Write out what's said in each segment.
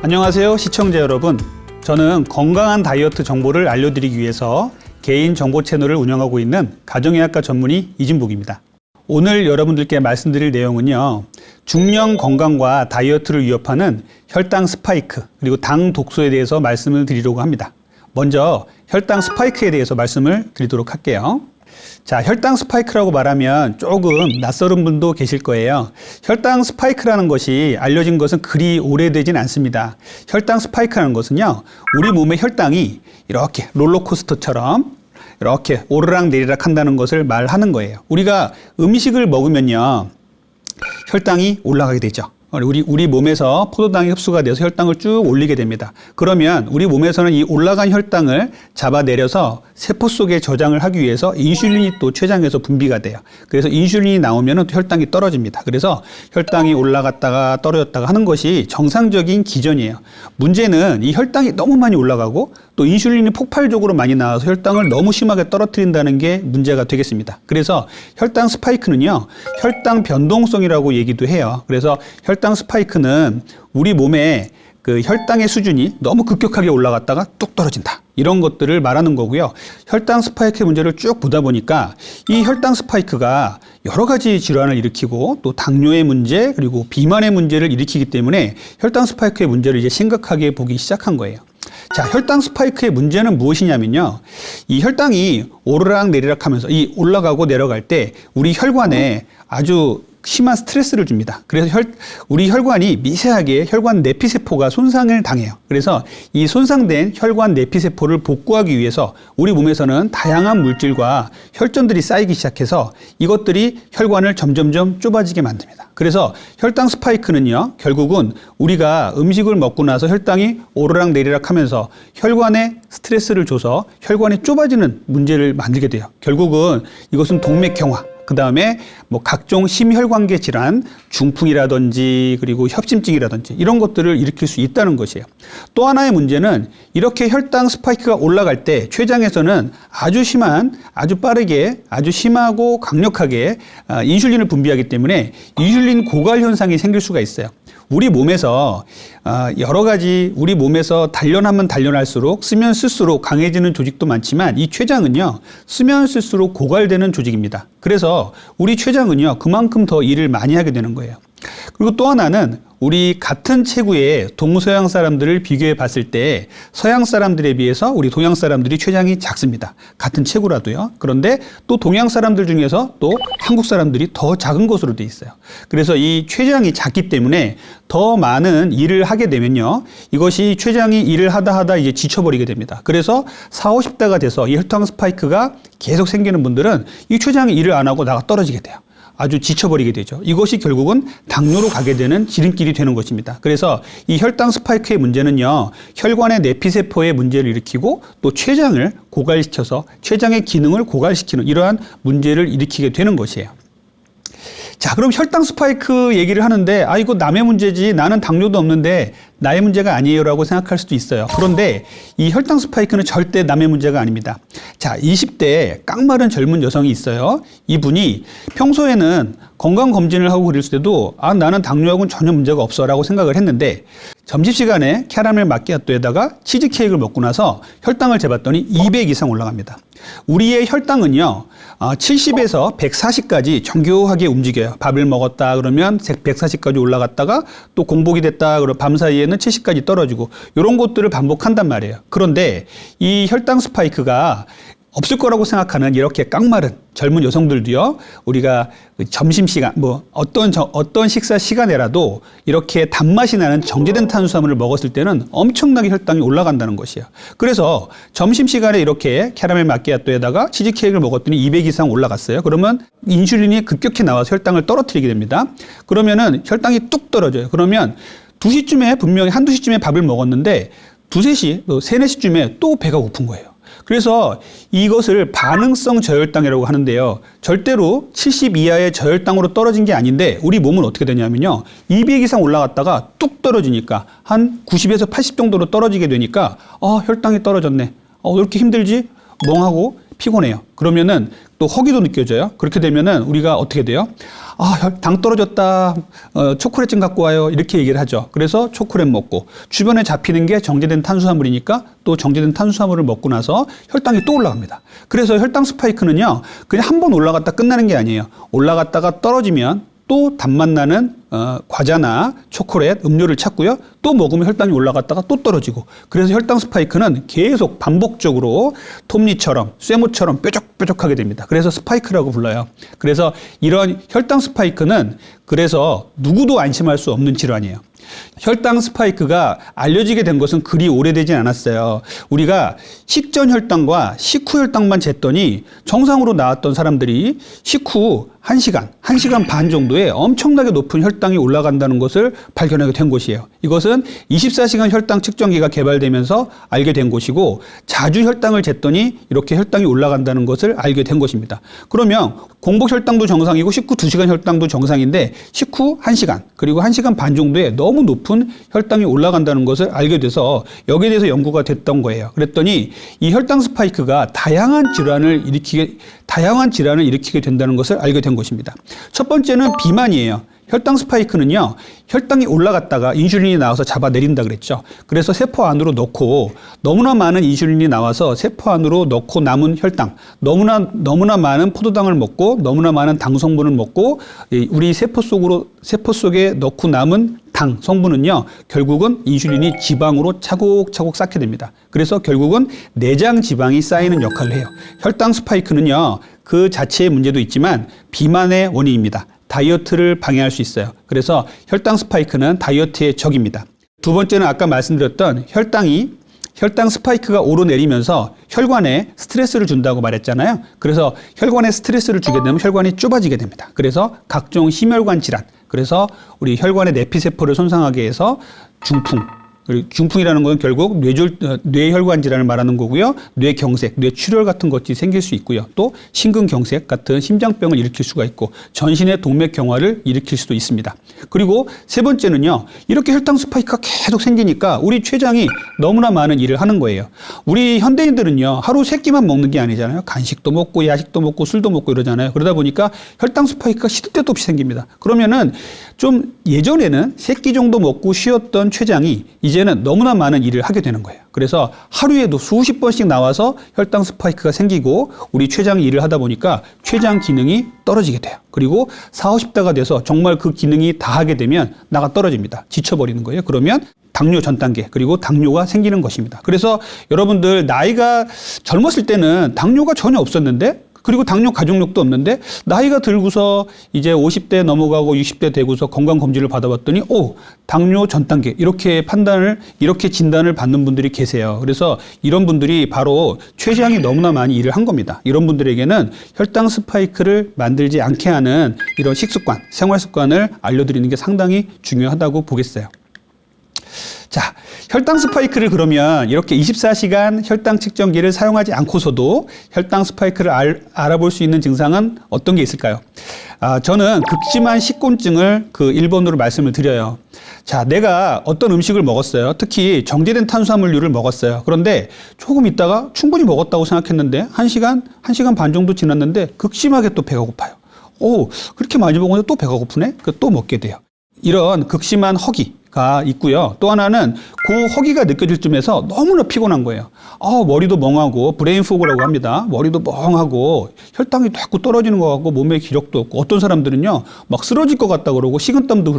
안녕하세요 시청자 여러분, 저는 건강한 다이어트 정보를 알려드리기 위해서 개인 정보 채널을 운영하고 있는 가정의학과 전문의 이진복입니다. 오늘 여러분들께 말씀드릴 내용은요, 중년 건강과 다이어트를 위협하는 혈당 스파이크 그리고 당 독소에 대해서 말씀을 드리려고 합니다. 먼저 혈당 스파이크에 대해서 말씀을 드리도록 할게요. 자, 혈당 스파이크라고 말하면 조금 낯설은 분도 계실 거예요. 혈당 스파이크라는 것이 알려진 것은 그리 오래되진 않습니다. 혈당 스파이크라는 것은요, 우리 몸의 혈당이 이렇게 롤러코스터처럼 이렇게 오르락 내리락 한다는 것을 말하는 거예요. 우리가 음식을 먹으면요, 혈당이 올라가게 되죠. 우리 몸에서 포도당이 흡수가 돼서 혈당을 쭉 올리게 됩니다. 그러면 우리 몸에서는 이 올라간 혈당을 잡아내려서 세포 속에 저장을 하기 위해서 인슐린이 또 췌장에서 분비가 돼요. 그래서 인슐린이 나오면 또 혈당이 떨어집니다. 그래서 혈당이 올라갔다가 떨어졌다가 하는 것이 정상적인 기전이에요. 문제는 이 혈당이 너무 많이 올라가고 또 인슐린이 폭발적으로 많이 나와서 혈당을 너무 심하게 떨어뜨린다는 게 문제가 되겠습니다. 그래서 혈당 스파이크는요, 혈당 변동성이라고 얘기도 해요. 그래서 혈당 스파이크는 우리 몸에 그 혈당의 수준이 너무 급격하게 올라갔다가 뚝 떨어진다, 이런 것들을 말하는 거고요. 혈당 스파이크의 문제를 쭉 보다 보니까 이 혈당 스파이크가 여러 가지 질환을 일으키고 또 당뇨의 문제 그리고 비만의 문제를 일으키기 때문에 혈당 스파이크의 문제를 이제 심각하게 보기 시작한 거예요. 자, 혈당 스파이크의 문제는 무엇이냐면요, 이 혈당이 오르락 내리락 하면서 이 올라가고 내려갈 때 우리 혈관에 아주 심한 스트레스를 줍니다. 그래서 우리 혈관이 미세하게 혈관 내피세포가 손상을 당해요. 그래서 이 손상된 혈관 내피세포를 복구하기 위해서 우리 몸에서는 다양한 물질과 혈전들이 쌓이기 시작해서 이것들이 혈관을 점점점 좁아지게 만듭니다. 그래서 혈당 스파이크는요, 결국은 우리가 음식을 먹고 나서 혈당이 오르락 내리락 하면서 혈관에 스트레스를 줘서 혈관이 좁아지는 문제를 만들게 돼요. 결국은 이것은 동맥경화, 그 다음에 뭐 각종 심혈관계 질환, 중풍이라든지 그리고 협심증이라든지 이런 것들을 일으킬 수 있다는 것이에요. 또 하나의 문제는 이렇게 혈당 스파이크가 올라갈 때 췌장에서는 아주 심한, 아주 빠르게, 아주 심하고 강력하게 인슐린을 분비하기 때문에 인슐린 고갈 현상이 생길 수가 있어요. 우리 몸에서 여러 가지, 우리 몸에서 단련하면 단련할수록 쓰면 쓸수록 강해지는 조직도 많지만 이 췌장은요, 쓰면 쓸수록 고갈되는 조직입니다. 그래서 우리 췌장은요, 그만큼 더 일을 많이 하게 되는 거예요. 그리고 또 하나는 우리 같은 체구의 동서양 사람들을 비교해 봤을 때 서양 사람들에 비해서 우리 동양 사람들이 췌장이 작습니다. 같은 체구라도요. 그런데 또 동양 사람들 중에서 또 한국 사람들이 더 작은 것으로 돼 있어요. 그래서 이 췌장이 작기 때문에 더 많은 일을 하게 되면요, 이것이 췌장이 일을 하다 이제 지쳐버리게 됩니다. 그래서 40, 50대가 돼서 이 혈당 스파이크가 계속 생기는 분들은 이 췌장이 일을 안 하고 나가 떨어지게 돼요. 아주 지쳐버리게 되죠. 이것이 결국은 당뇨로 가게 되는 지름길이 되는 것입니다. 그래서 이 혈당 스파이크의 문제는요, 혈관의 내피세포의 문제를 일으키고 또 췌장을 고갈시켜서 췌장의 기능을 고갈시키는 이러한 문제를 일으키게 되는 것이에요. 자, 그럼 혈당 스파이크 얘기를 하는데, 아, 이거 남의 문제지, 나는 당뇨도 없는데 나의 문제가 아니에요 라고 생각할 수도 있어요. 그런데 이 혈당 스파이크는 절대 남의 문제가 아닙니다. 자, 20대 깡마른 젊은 여성이 있어요. 이분이 평소에는 건강검진을 하고 그랬을 때도 아, 나는 당뇨하고는 전혀 문제가 없어 라고 생각을 했는데, 점심시간에 캐러멜 마키아토에다가 치즈케이크를 먹고 나서 혈당을 재봤더니 200 이상 올라갑니다. 우리의 혈당은요, 70에서 140까지 정교하게 움직여요. 밥을 먹었다 그러면 140까지 올라갔다가 또 공복이 됐다 그러면 밤 사이에는 70까지 떨어지고 이런 것들을 반복한단 말이에요. 그런데 이 혈당 스파이크가 없을 거라고 생각하는 이렇게 깡마른 젊은 여성들도요, 우리가 점심시간, 뭐 어떤 식사 시간에라도 이렇게 단맛이 나는 정제된 탄수화물을 먹었을 때는 엄청나게 혈당이 올라간다는 것이에요. 그래서 점심시간에 이렇게 캐러멜 마키아토에다가 치즈케이크를 먹었더니 200 이상 올라갔어요. 그러면 인슐린이 급격히 나와서 혈당을 떨어뜨리게 됩니다. 그러면은 혈당이 뚝 떨어져요. 그러면 2시쯤에 분명히 한두 시쯤에 밥을 먹었는데 2, 3시, 3, 4시쯤에 또 배가 고픈 거예요. 그래서 이것을 반응성 저혈당이라고 하는데요, 절대로 70 이하의 저혈당으로 떨어진 게 아닌데 우리 몸은 어떻게 되냐면요, 200 이상 올라갔다가 뚝 떨어지니까 한 90에서 80 정도로 떨어지게 되니까 혈당이 떨어졌네, 왜 이렇게 힘들지? 멍하고 피곤해요. 그러면은 또 허기도 느껴져요. 그렇게 되면은 우리가 어떻게 돼요? 당 떨어졌다. 초콜릿 좀 갖고 와요. 이렇게 얘기를 하죠. 그래서 초콜릿 먹고 주변에 잡히는 게 정제된 탄수화물이니까 또 정제된 탄수화물을 먹고 나서 혈당이 또 올라갑니다. 그래서 혈당 스파이크는요, 그냥 한 번 올라갔다 끝나는 게 아니에요. 올라갔다가 떨어지면 또 단맛 나는 과자나 초콜릿, 음료를 찾고요. 또 먹으면 혈당이 올라갔다가 또 떨어지고. 그래서 혈당 스파이크는 계속 반복적으로 톱니처럼 쇠모처럼 뾰족뾰족하게 됩니다. 그래서 스파이크라고 불러요. 그래서 이런 혈당 스파이크는 그래서 누구도 안심할 수 없는 질환이에요. 혈당 스파이크가 알려지게 된 것은 그리 오래되진 않았어요. 우리가 식전 혈당과 식후 혈당만 쟀더니 정상으로 나왔던 사람들이 식후 1시간 반 정도에 엄청나게 높은 혈당이 올라간다는 것을 발견하게 된 것이에요. 이것은 24시간 혈당 측정기가 개발되면서 알게 된 것이고, 자주 혈당을 쟀더니 이렇게 혈당이 올라간다는 것을 알게 된 것입니다. 그러면 공복 혈당도 정상이고 식후 2시간 혈당도 정상인데 식후 1시간 그리고 1시간 반 정도에 너무 높은 혈당이 올라간다는 것을 알게 돼서 여기에 대해서 연구가 됐던 거예요. 그랬더니 이 혈당 스파이크가 다양한 질환을 일으키게 된다는 것을 알게 된 것입니다. 첫 번째는 비만이에요. 혈당 스파이크는요, 혈당이 올라갔다가 인슐린이 나와서 잡아내린다 그랬죠. 그래서 세포 안으로 넣고 너무나 많은 인슐린이 나와서 세포 안으로 넣고 남은 혈당, 너무나 많은 포도당을 먹고 너무나 많은 당 성분을 먹고 우리 세포 속에 넣고 남은 당 성분은요, 결국은 인슐린이 지방으로 차곡차곡 쌓게 됩니다. 그래서 결국은 내장 지방이 쌓이는 역할을 해요. 혈당 스파이크는요, 그 자체의 문제도 있지만 비만의 원인입니다. 다이어트를 방해할 수 있어요. 그래서 혈당 스파이크는 다이어트의 적입니다. 두 번째는 아까 말씀드렸던 혈당 스파이크가 오르내리면서 혈관에 스트레스를 준다고 말했잖아요. 그래서 혈관에 스트레스를 주게 되면 혈관이 좁아지게 됩니다. 그래서 각종 심혈관 질환, 그래서 우리 혈관의 내피세포를 손상하게 해서 중풍, 중풍이라는 건 결국 뇌혈관 질환을 말하는 거고요. 뇌경색, 뇌출혈 같은 것이 생길 수 있고요. 또 심근경색 같은 심장병을 일으킬 수가 있고 전신의 동맥경화를 일으킬 수도 있습니다. 그리고 세 번째는요. 이렇게 혈당 스파이크가 계속 생기니까 우리 췌장이 너무나 많은 일을 하는 거예요. 우리 현대인들은요. 하루 3끼만 먹는 게 아니잖아요. 간식도 먹고 야식도 먹고 술도 먹고 이러잖아요. 그러다 보니까 혈당 스파이크가 시도 때도 없이 생깁니다. 그러면은 좀 예전에는 3끼 정도 먹고 쉬었던 췌장이 이제는 너무나 많은 일을 하게 되는 거예요. 그래서 하루에도 수십 번씩 나와서 혈당 스파이크가 생기고 우리 췌장이 일을 하다 보니까 췌장 기능이 떨어지게 돼요. 그리고 40, 50대가 돼서 정말 그 기능이 다 하게 되면 나가 떨어집니다. 지쳐버리는 거예요. 그러면 당뇨 전 단계, 그리고 당뇨가 생기는 것입니다. 그래서 여러분들 나이가 젊었을 때는 당뇨가 전혀 없었는데, 그리고 당뇨 가족력도 없는데 나이가 들고서 이제 50대 넘어가고 60대 되고서 건강검진을 받아봤더니 당뇨 전 단계 이렇게 진단을 받는 분들이 계세요. 그래서 이런 분들이 바로 췌장이 너무나 많이 일을 한 겁니다. 이런 분들에게는 혈당 스파이크를 만들지 않게 하는 이런 식습관, 생활습관을 알려드리는 게 상당히 중요하다고 보겠어요. 자, 혈당 스파이크를 그러면 이렇게 24시간 혈당 측정기를 사용하지 않고서도 혈당 스파이크를 알아볼 수 있는 증상은 어떤 게 있을까요? 저는 극심한 식곤증을 그 1번으로 말씀을 드려요. 자, 내가 어떤 음식을 먹었어요. 특히 정제된 탄수화물류를 먹었어요. 그런데 조금 있다가 충분히 먹었다고 생각했는데 1시간 반 정도 지났는데 극심하게 또 배가 고파요. 그렇게 많이 먹었는데 또 배가 고프네? 또 먹게 돼요. 이런 극심한 허기가 있고요. 또 하나는 그 허기가 느껴질 쯤에서 너무나 피곤한 거예요. 머리도 멍하고 브레인 포그라고 합니다. 머리도 멍하고 혈당이 자꾸 떨어지는 것 같고 몸에 기력도 없고 어떤 사람들은요 막 쓰러질 것 같다 그러고 식은땀도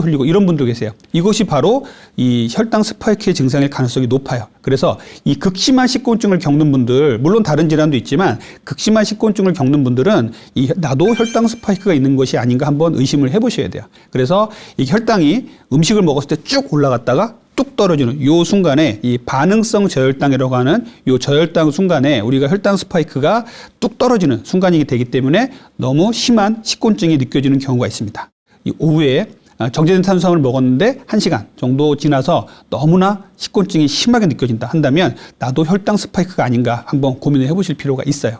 흘리고 이런 분도 계세요. 이것이 바로 이 혈당 스파이크의 증상일 가능성이 높아요. 그래서 이 극심한 식곤증을 겪는 분들, 물론 다른 질환도 있지만 극심한 식곤증을 겪는 분들은 나도 혈당 스파이크가 있는 것이 아닌가 한번 의심을 해보셔야 돼요. 그래서 이 혈당이 음식을 먹었을 때 쭉 올라갔다가 뚝 떨어지는 요 순간에 이 반응성 저혈당이라고 하는 요 저혈당 순간에 우리가 혈당 스파이크가 뚝 떨어지는 순간이 되기 때문에 너무 심한 식곤증이 느껴지는 경우가 있습니다. 이 오후에 정제된 탄수화물을 먹었는데 1시간 정도 지나서 너무나 식곤증이 심하게 느껴진다 한다면 나도 혈당 스파이크가 아닌가 한번 고민을 해보실 필요가 있어요.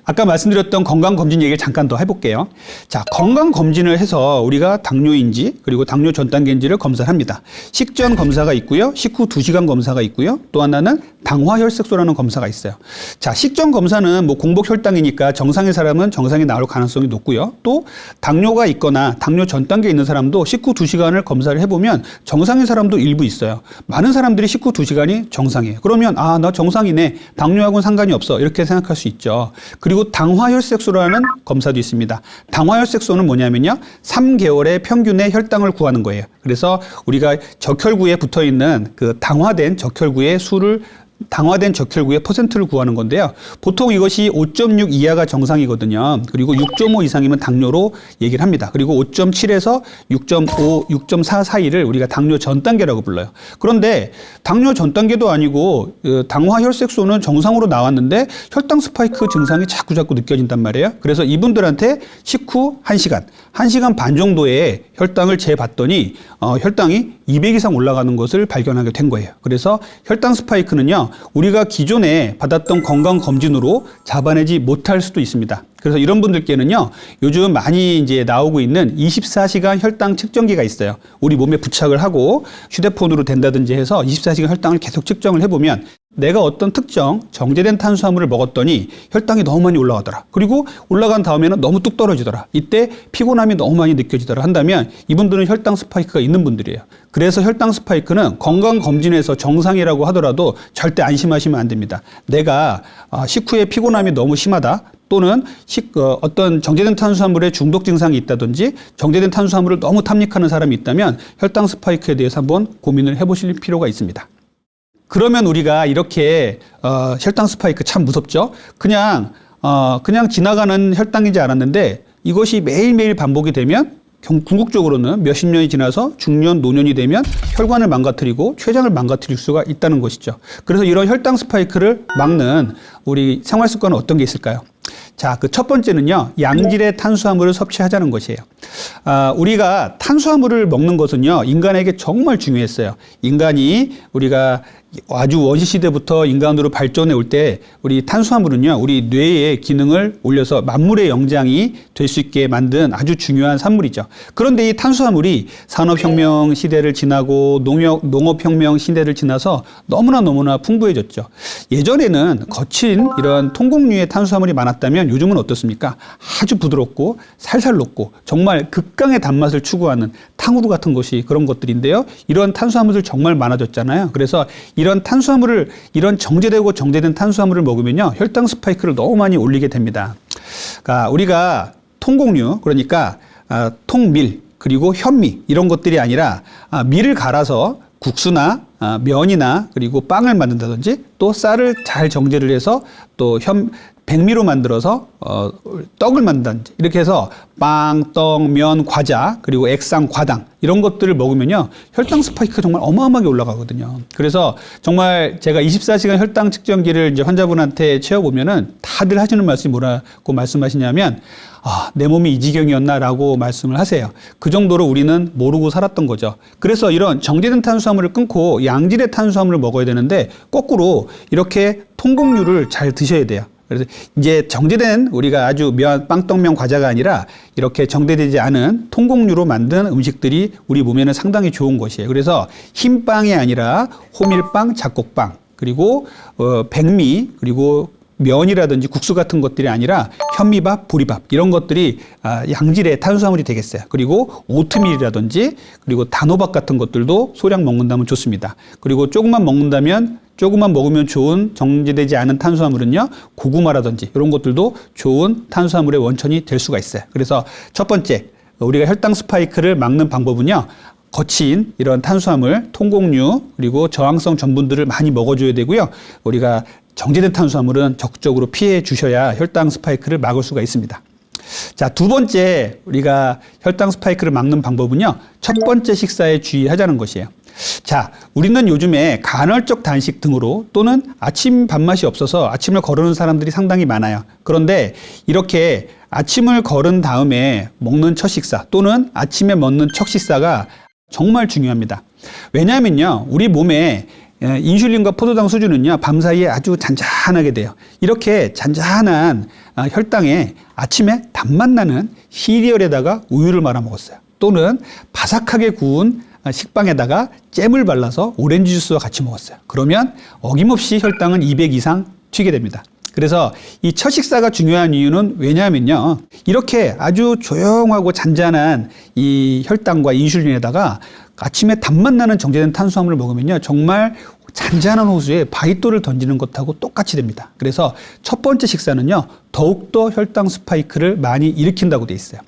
아까 말씀드렸던 건강검진 얘기를 잠깐 더 해볼게요. 자, 건강검진을 해서 우리가 당뇨인지 그리고 당뇨 전 단계인지를 검사를 합니다. 식전 검사가 있고요. 식후 2시간 검사가 있고요. 또 하나는 당화혈색소라는 검사가 있어요. 자, 식전 검사는 뭐 공복 혈당이니까 정상의 사람은 정상이 나올 가능성이 높고요. 또 당뇨가 있거나 당뇨 전 단계에 있는 사람도 식후 2시간을 검사를 해보면 정상인 사람도 일부 있어요. 많은 사람들이 식후 2시간이 정상이에요. 그러면 나 정상이네. 당뇨하고는 상관이 없어. 이렇게 생각할 수 있죠. 그리고 당화혈색소라는 검사도 있습니다. 당화혈색소는 뭐냐면요. 3개월의 평균의 혈당을 구하는 거예요. 그래서 우리가 적혈구에 붙어 있는 그 당화된 적혈구의 퍼센트를 구하는 건데요. 보통 이것이 5.6 이하가 정상이거든요. 그리고 6.5 이상이면 당뇨로 얘기를 합니다. 그리고 5.7에서 6.5, 6.4 사이를 우리가 당뇨 전 단계라고 불러요. 그런데 당뇨 전 단계도 아니고 당화 혈색소는 정상으로 나왔는데 혈당 스파이크 증상이 자꾸 느껴진단 말이에요. 그래서 이분들한테 식후 1시간 반 정도의 혈당을 재봤더니 혈당이 200 이상 올라가는 것을 발견하게 된 거예요. 그래서 혈당 스파이크는요, 우리가 기존에 받았던 건강검진으로 잡아내지 못할 수도 있습니다. 그래서 이런 분들께는요, 요즘 많이 이제 나오고 있는 24시간 혈당 측정기가 있어요. 우리 몸에 부착을 하고 휴대폰으로 된다든지 해서 24시간 혈당을 계속 측정을 해보면 내가 어떤 특정 정제된 탄수화물을 먹었더니 혈당이 너무 많이 올라가더라. 그리고 올라간 다음에는 너무 뚝 떨어지더라. 이때 피곤함이 너무 많이 느껴지더라 한다면 이분들은 혈당 스파이크가 있는 분들이에요. 그래서 혈당 스파이크는 건강검진에서 정상이라고 하더라도 절대 안심하시면 안 됩니다. 내가 식후에 피곤함이 너무 심하다. 또는 어떤 정제된 탄수화물에 중독 증상이 있다든지 정제된 탄수화물을 너무 탐닉하는 사람이 있다면 혈당 스파이크에 대해서 한번 고민을 해보실 필요가 있습니다. 그러면 우리가 이렇게 혈당 스파이크 참 무섭죠? 그냥 지나가는 혈당이지 않았는데 이것이 매일매일 반복이 되면 궁극적으로는 몇십 년이 지나서 중년, 노년이 되면 혈관을 망가뜨리고 췌장을 망가뜨릴 수가 있다는 것이죠. 그래서 이런 혈당 스파이크를 막는 우리 생활 습관은 어떤 게 있을까요? 자, 그 첫 번째는요, 양질의 탄수화물을 섭취하자는 것이에요. 우리가 탄수화물을 먹는 것은요, 인간에게 정말 중요했어요. 인간이 우리가 아주 원시 시대부터 인간으로 발전해 올 때 우리 탄수화물은요, 우리 뇌의 기능을 올려서 만물의 영장이 될 수 있게 만든 아주 중요한 산물이죠. 그런데 이 탄수화물이 산업혁명 시대를 지나고 농업혁명 시대를 지나서 너무나 풍부해졌죠. 예전에는 거친 이런 통곡류의 탄수화물이 많았다면 요즘은 어떻습니까? 아주 부드럽고 살살 녹고 정말 극강의 단맛을 추구하는 탕후루 같은 것이 그런 것들인데요. 이런 탄수화물들 정말 많아졌잖아요. 그래서 이런 정제되고 정제된 탄수화물을 먹으면요, 혈당 스파이크를 너무 많이 올리게 됩니다. 그러니까 우리가 통곡류, 그러니까 통밀, 그리고 현미 이런 것들이 아니라 밀을 갈아서 국수나 면이나 그리고 빵을 만든다든지 또 쌀을 잘 정제를 해서 또 백미로 만들어서 떡을 만든다든지 이렇게 해서 빵, 떡, 면, 과자 그리고 액상, 과당 이런 것들을 먹으면요, 혈당 스파이크가 정말 어마어마하게 올라가거든요. 그래서 정말 제가 24시간 혈당 측정기를 이제 환자분한테 채워보면은 다들 하시는 말씀이 뭐라고 말씀하시냐면 내 몸이 이 지경이었나라고 말씀을 하세요. 그 정도로 우리는 모르고 살았던 거죠. 그래서 이런 정제된 탄수화물을 끊고 양질의 탄수화물을 먹어야 되는데 거꾸로 이렇게 통곡류를 잘 드셔야 돼요. 그래서 이제 정제된 우리가 아주 면, 빵, 떡, 면, 과자가 아니라 이렇게 정제되지 않은 통곡류로 만든 음식들이 우리 몸에는 상당히 좋은 것이에요. 그래서 흰빵이 아니라 호밀빵, 잡곡빵, 그리고 백미, 그리고 면이라든지 국수 같은 것들이 아니라 현미밥, 보리밥 이런 것들이 양질의 탄수화물이 되겠어요. 그리고 오트밀이라든지 그리고 단호박 같은 것들도 소량 먹는다면 좋습니다. 그리고 조금만 먹으면 좋은 정제되지 않은 탄수화물은요, 고구마라든지 이런 것들도 좋은 탄수화물의 원천이 될 수가 있어요. 그래서 첫 번째, 우리가 혈당 스파이크를 막는 방법은요, 거친 이런 탄수화물, 통곡류 그리고 저항성 전분들을 많이 먹어줘야 되고요. 우리가 정제된 탄수화물은 적극적으로 피해 주셔야 혈당 스파이크를 막을 수가 있습니다. 자, 두 번째 우리가 혈당 스파이크를 막는 방법은요, 첫 번째 식사에 주의하자는 것이에요. 자, 우리는 요즘에 간헐적 단식 등으로 또는 아침 밥맛이 없어서 아침을 거르는 사람들이 상당히 많아요. 그런데 이렇게 아침을 거른 다음에 먹는 첫 식사 또는 아침에 먹는 첫 식사가 정말 중요합니다. 왜냐하면요, 우리 몸에 인슐린과 포도당 수준은요, 밤사이에 아주 잔잔하게 돼요. 이렇게 잔잔한 혈당에 아침에 단맛 나는 시리얼에다가 우유를 말아 먹었어요. 또는 바삭하게 구운 식빵에다가 잼을 발라서 오렌지 주스와 같이 먹었어요. 그러면 어김없이 혈당은 200 이상 튀게 됩니다. 그래서 이 첫 식사가 중요한 이유는 왜냐하면요, 이렇게 아주 조용하고 잔잔한 이 혈당과 인슐린에다가 아침에 단맛 나는 정제된 탄수화물을 먹으면요, 정말 잔잔한 호수에 바위돌을 던지는 것하고 똑같이 됩니다. 그래서 첫 번째 식사는요, 더욱더 혈당 스파이크를 많이 일으킨다고 돼 있어요.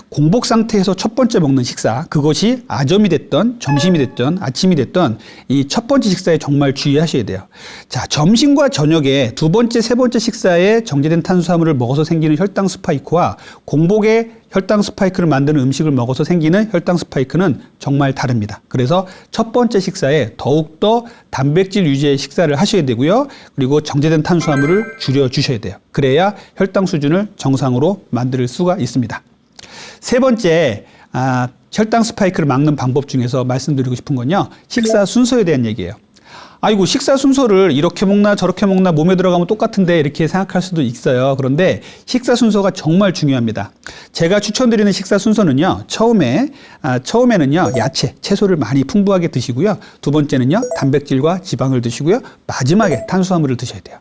공복 상태에서 첫 번째 먹는 식사, 그것이 아점이 됐던 점심이 됐던 아침이 됐던 이 첫 번째 식사에 정말 주의하셔야 돼요. 자, 점심과 저녁에 두 번째, 세 번째 식사에 정제된 탄수화물을 먹어서 생기는 혈당 스파이크와 공복에 혈당 스파이크를 만드는 음식을 먹어서 생기는 혈당 스파이크는 정말 다릅니다. 그래서 첫 번째 식사에 더욱더 단백질 유지의 식사를 하셔야 되고요. 그리고 정제된 탄수화물을 줄여 주셔야 돼요. 그래야 혈당 수준을 정상으로 만들 수가 있습니다. 세 번째, 혈당 스파이크를 막는 방법 중에서 말씀드리고 싶은 건요, 식사 순서에 대한 얘기예요. 아이고, 식사 순서를 이렇게 먹나 저렇게 먹나 몸에 들어가면 똑같은데 이렇게 생각할 수도 있어요. 그런데 식사 순서가 정말 중요합니다. 제가 추천드리는 식사 순서는요, 처음에는요, 야채, 채소를 많이 풍부하게 드시고요. 두 번째는요, 단백질과 지방을 드시고요. 마지막에 탄수화물을 드셔야 돼요.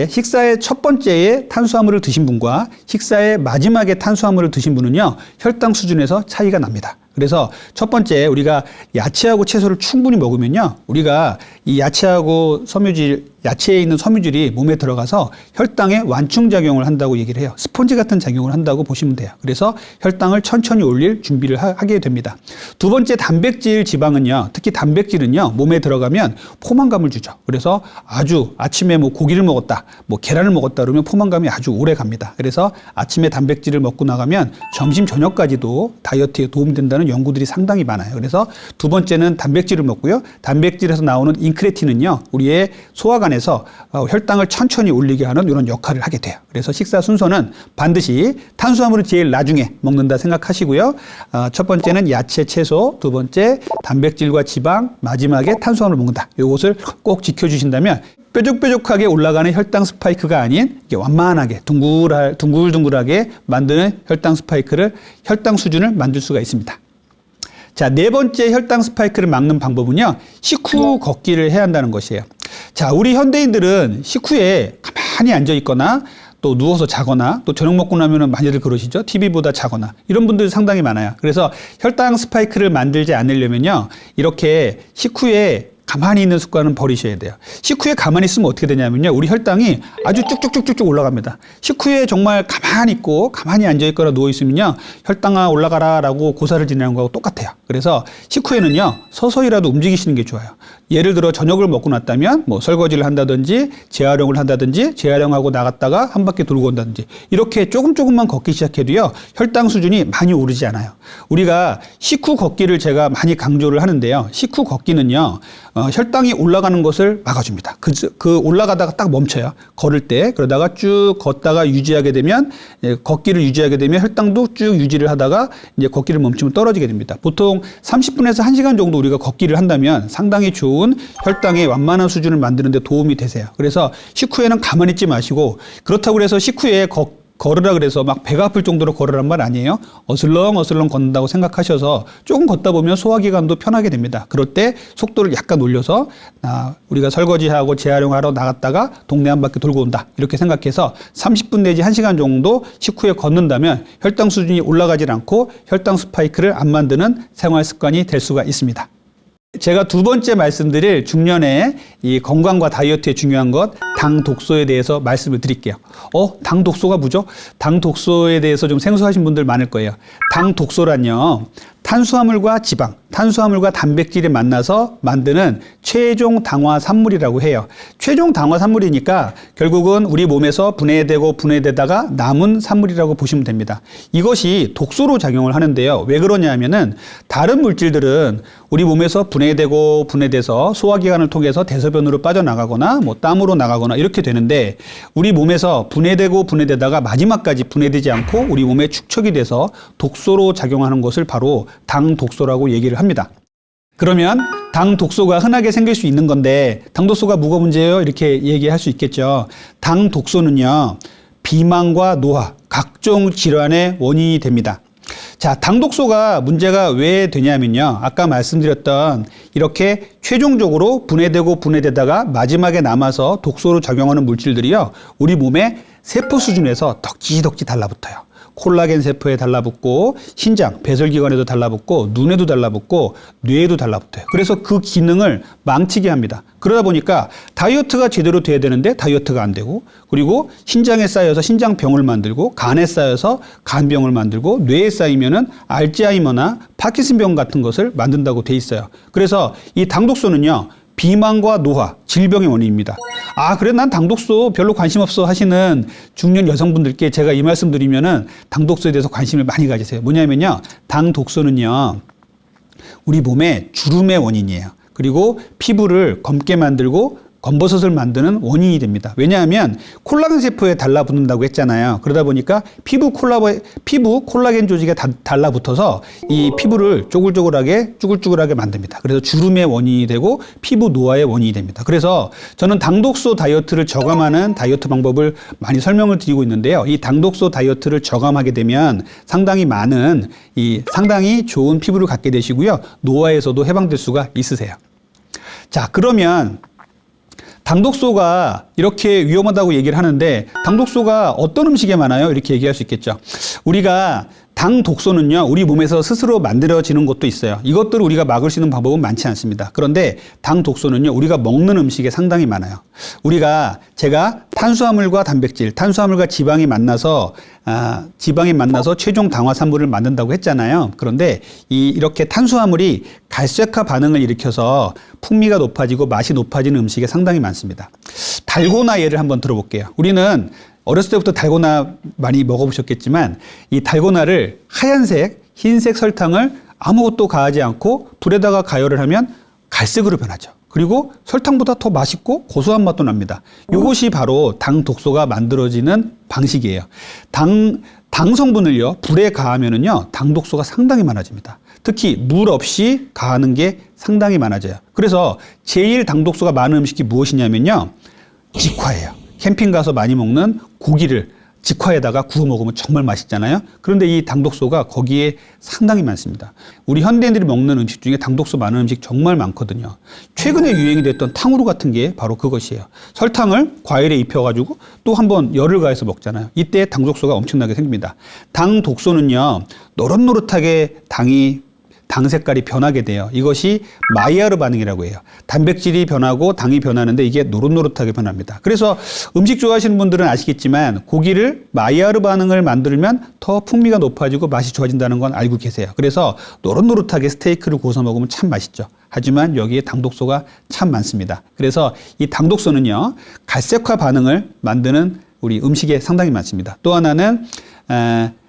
식사의 첫 번째에 탄수화물을 드신 분과 식사의 마지막에 탄수화물을 드신 분은요, 혈당 수준에서 차이가 납니다. 그래서 첫 번째, 우리가 야채하고 채소를 충분히 먹으면요, 우리가 이 야채하고 야채에 있는 섬유질이 몸에 들어가서 혈당에 완충작용을 한다고 얘기를 해요. 스펀지 같은 작용을 한다고 보시면 돼요. 그래서 혈당을 천천히 올릴 준비를 하게 됩니다. 두 번째, 단백질, 지방은요, 특히 단백질은요, 몸에 들어가면 포만감을 주죠. 그래서 아주 아침에 뭐 고기를 먹었다, 뭐 계란을 먹었다 그러면 포만감이 아주 오래 갑니다. 그래서 아침에 단백질을 먹고 나가면 점심, 저녁까지도 다이어트에 도움이 된다는 연구들이 상당히 많아요. 그래서 두 번째는 단백질을 먹고요. 단백질에서 나오는 인크레틴은요, 우리의 소화관에서 혈당을 천천히 올리게 하는 이런 역할을 하게 돼요. 그래서 식사 순서는 반드시 탄수화물을 제일 나중에 먹는다 생각하시고요. 첫 번째는 야채, 채소, 두 번째 단백질과 지방, 마지막에 탄수화물을 먹는다. 이것을 꼭 지켜주신다면 뾰족뾰족하게 올라가는 혈당 스파이크가 아닌 완만하게 둥글둥글하게 만드는 혈당 수준을 만들 수가 있습니다. 자, 네 번째 혈당 스파이크를 막는 방법은요, 식후 걷기를 해야 한다는 것이에요. 자, 우리 현대인들은 식후에 가만히 앉아 있거나 또 누워서 자거나 또 저녁 먹고 나면은 많이들 그러시죠. TV보다 자거나 이런 분들이 상당히 많아요. 그래서 혈당 스파이크를 만들지 않으려면요, 이렇게 식후에 가만히 있는 습관은 버리셔야 돼요. 식후에 가만히 있으면 어떻게 되냐면요, 우리 혈당이 아주 쭉쭉쭉쭉 올라갑니다. 식후에 정말 가만히 있고 가만히 앉아 있거나 누워 있으면요, 혈당아 올라가라 라고 고사를 지내는 거하고 똑같아요. 그래서 식후에는요, 서서히라도 움직이시는 게 좋아요. 예를 들어 저녁을 먹고 났다면 뭐 설거지를 한다든지 재활용을 한다든지 재활용하고 나갔다가 한 바퀴 돌고 온다든지 이렇게 조금만 걷기 시작해도요, 혈당 수준이 많이 오르지 않아요. 우리가 식후 걷기를 제가 많이 강조를 하는데요, 식후 걷기는요, 혈당이 올라가는 것을 막아줍니다. 그 올라가다가 딱 멈춰요. 걸을 때. 그러다가 쭉 걷다가 유지하게 되면, 걷기를 유지하게 되면 혈당도 쭉 유지를 하다가 이제 걷기를 멈추면 떨어지게 됩니다. 보통 30분에서 1시간 정도 우리가 걷기를 한다면 상당히 좋은 혈당의 완만한 수준을 만드는 데 도움이 되세요. 그래서 식후에는 가만히 있지 마시고, 그렇다고 해서 식후에 걸으라 그래서 막 배가 아플 정도로 걸으란 말 아니에요. 어슬렁어슬렁 걷는다고 생각하셔서 조금 걷다 보면 소화기관도 편하게 됩니다. 그럴 때 속도를 약간 올려서 우리가 설거지하고 재활용하러 나갔다가 동네 한 바퀴 돌고 온다, 이렇게 생각해서 30분 내지 1시간 정도 식후에 걷는다면 혈당 수준이 올라가지 않고 혈당 스파이크를 안 만드는 생활 습관이 될 수가 있습니다. 제가 두 번째 말씀드릴 중년의 이 건강과 다이어트에 중요한 것, 당 독소에 대해서 말씀을 드릴게요. 당 독소가 뭐죠? 당 독소에 대해서 좀 생소하신 분들 많을 거예요. 당 독소란요, 탄수화물과 지방, 탄수화물과 단백질이 만나서 만드는 최종 당화 산물이라고 해요. 최종 당화 산물이니까 결국은 우리 몸에서 분해되다가 남은 산물이라고 보시면 됩니다. 이것이 독소로 작용을 하는데요. 왜 그러냐 하면은 다른 물질들은 우리 몸에서 분해돼서 소화기관을 통해서 대소변으로 빠져나가거나 뭐 땀으로 나가거나 이렇게 되는데, 우리 몸에서 분해되다가 마지막까지 분해되지 않고 우리 몸에 축적이 돼서 독소로 작용하는 것을 바로 당 독소라고 얘기를 합니다. 그러면 당 독소가 흔하게 생길 수 있는 건데 당 독소가 뭐가 문제예요? 이렇게 얘기할 수 있겠죠. 당 독소는요, 비만과 노화, 각종 질환의 원인이 됩니다. 자, 당 독소가 문제가 왜 되냐면요, 아까 말씀드렸던 이렇게 최종적으로 분해되고 분해되다가 마지막에 남아서 독소로 작용하는 물질들이요, 우리 몸의 세포 수준에서 덕지덕지 달라붙어요. 콜라겐 세포에 달라붙고, 신장, 배설기관에도 달라붙고, 눈에도 달라붙고, 뇌에도 달라붙어요. 그래서 그 기능을 망치게 합니다. 그러다 보니까 다이어트가 제대로 돼야 되는데 다이어트가 안 되고, 그리고 신장에 쌓여서 신장병을 만들고, 간에 쌓여서 간병을 만들고, 뇌에 쌓이면은 알츠하이머나 파킨슨병 같은 것을 만든다고 돼 있어요. 그래서 이 당독소는요, 비만과 노화, 질병의 원인입니다. 아, 그래, 난 당독소 별로 관심 없어 하시는 중년 여성분들께 제가 이 말씀 드리면은 당독소에 대해서 관심을 많이 가지세요. 뭐냐면요, 당독소는요, 우리 몸의 주름의 원인이에요. 그리고 피부를 검게 만들고 검버섯을 만드는 원인이 됩니다. 왜냐하면 콜라겐 세포에 달라붙는다고 했잖아요. 그러다 보니까 피부 콜라겐 조직에 달라붙어서 이 피부를 쭈글쭈글하게 만듭니다. 그래서 주름의 원인이 되고 피부 노화의 원인이 됩니다. 그래서 저는 당독소 다이어트를 저감하는 다이어트 방법을 많이 설명을 드리고 있는데요. 이 당독소 다이어트를 저감하게 되면 상당히 좋은 피부를 갖게 되시고요. 노화에서도 해방될 수가 있으세요. 자, 그러면 당독소가 이렇게 위험하다고 얘기를 하는데 당독소가 어떤 음식에 많아요? 이렇게 얘기할 수 있겠죠. 우리가 당독소는요, 우리 몸에서 스스로 만들어지는 것도 있어요. 이것들을 우리가 막을 수 있는 방법은 많지 않습니다. 그런데 당독소는요, 우리가 먹는 음식에 상당히 많아요. 제가 탄수화물과 단백질, 탄수화물과 지방이 만나서 최종 당화산물을 만든다고 했잖아요. 그런데 이렇게 탄수화물이 갈색화 반응을 일으켜서 풍미가 높아지고 맛이 높아지는 음식에 상당히 많습니다. 달고나 예를 한번 들어볼게요. 우리는 어렸을 때부터 달고나 많이 먹어보셨겠지만 이 달고나를 하얀색, 흰색 설탕을 아무것도 가하지 않고 불에다가 가열을 하면 갈색으로 변하죠. 그리고 설탕보다 더 맛있고 고소한 맛도 납니다. 이것이 바로 당 독소가 만들어지는 방식이에요. 당 성분을요, 불에 가하면은요, 당 독소가 상당히 많아집니다. 특히 물 없이 가하는 게 상당히 많아져요. 그래서 제일 당 독소가 많은 음식이 무엇이냐면요, 직화예요. 캠핑 가서 많이 먹는 고기를 직화에다가 구워 먹으면 정말 맛있잖아요. 그런데 이 당독소가 거기에 상당히 많습니다. 우리 현대인들이 먹는 음식 중에 당독소 많은 음식 정말 많거든요. 최근에 유행이 됐던 탕후루 같은 게 바로 그것이에요. 설탕을 과일에 입혀가지고 또 한번 열을 가해서 먹잖아요. 이때 당독소가 엄청나게 생깁니다. 당독소는요, 노릇노릇하게 당 색깔이 변하게 돼요. 이것이 마이야르 반응이라고 해요. 단백질이 변하고 당이 변하는데 이게 노릇노릇하게 변합니다. 그래서 음식 좋아하시는 분들은 아시겠지만 고기를 마이야르 반응을 만들면 더 풍미가 높아지고 맛이 좋아진다는 건 알고 계세요. 그래서 노릇노릇하게 스테이크를 구워서 먹으면 참 맛있죠. 하지만 여기에 당독소가 참 많습니다. 그래서 이 당독소는요, 갈색화 반응을 만드는 우리 음식에 상당히 많습니다. 또 하나는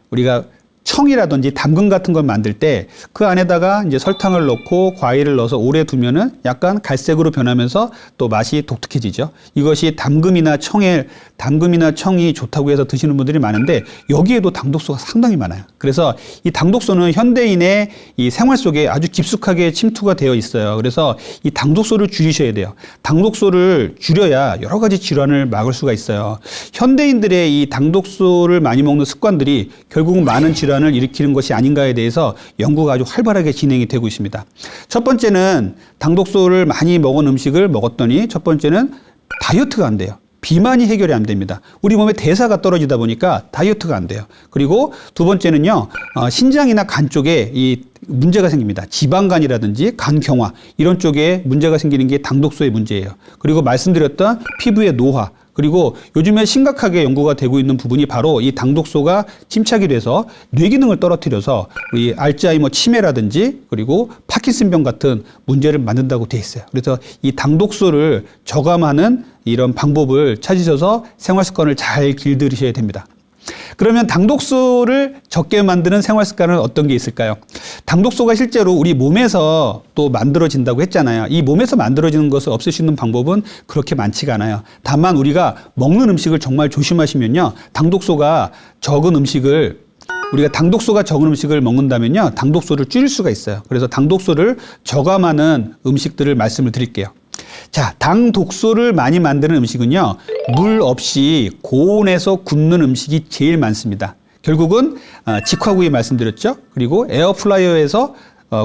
우리가 청이라든지 당근 같은 걸 만들 때 그 안에다가 이제 설탕을 넣고 과일을 넣어서 오래 두면은 약간 갈색으로 변하면서 또 맛이 독특해지죠. 이것이 당금이나 청이 좋다고 해서 드시는 분들이 많은데 여기에도 당독소가 상당히 많아요. 그래서 이 당독소는 현대인의 이 생활 속에 아주 깊숙하게 침투가 되어 있어요. 그래서 이 당독소를 줄이셔야 돼요. 당독소를 줄여야 여러 가지 질환을 막을 수가 있어요. 현대인들의 이 당독소를 많이 먹는 습관들이 결국은 많은 질환을 일으키는 것이 아닌가에 대해서 연구가 아주 활발하게 진행이 되고 있습니다. 첫 번째는 당독소를 많이 먹은 음식을 먹었더니 첫 번째는 다이어트가 안 돼요. 비만이 해결이 안 됩니다. 우리 몸의 대사가 떨어지다 보니까 다이어트가 안 돼요. 그리고 두 번째는요, 신장이나 간 쪽에 이 문제가 생깁니다. 지방간이라든지 간경화 이런 쪽에 문제가 생기는 게 당독소의 문제예요. 그리고 말씀드렸던 피부의 노화, 그리고 요즘에 심각하게 연구가 되고 있는 부분이 바로 이 당독소가 침착이 돼서 뇌 기능을 떨어뜨려서 우리 알츠하이머 치매라든지 그리고 파킨슨병 같은 문제를 만든다고 돼 있어요. 그래서 이 당독소를 저감하는 이런 방법을 찾으셔서 생활 습관을 잘 길들이셔야 됩니다. 그러면 당독소를 적게 만드는 생활 습관은 어떤 게 있을까요? 당독소가 실제로 우리 몸에서 또 만들어진다고 했잖아요. 이 몸에서 만들어지는 것을 없앨 수 있는 방법은 그렇게 많지가 않아요. 다만 우리가 먹는 음식을 정말 조심하시면요, 당독소가 적은 음식을 우리가 당독소가 적은 음식을 먹는다면요, 당독소를 줄일 수가 있어요. 그래서 당독소를 저감하는 음식들을 말씀을 드릴게요. 자, 당독소를 많이 만드는 음식은요, 물 없이 고온에서 굽는 음식이 제일 많습니다. 결국은 직화구이 말씀드렸죠. 그리고 에어프라이어에서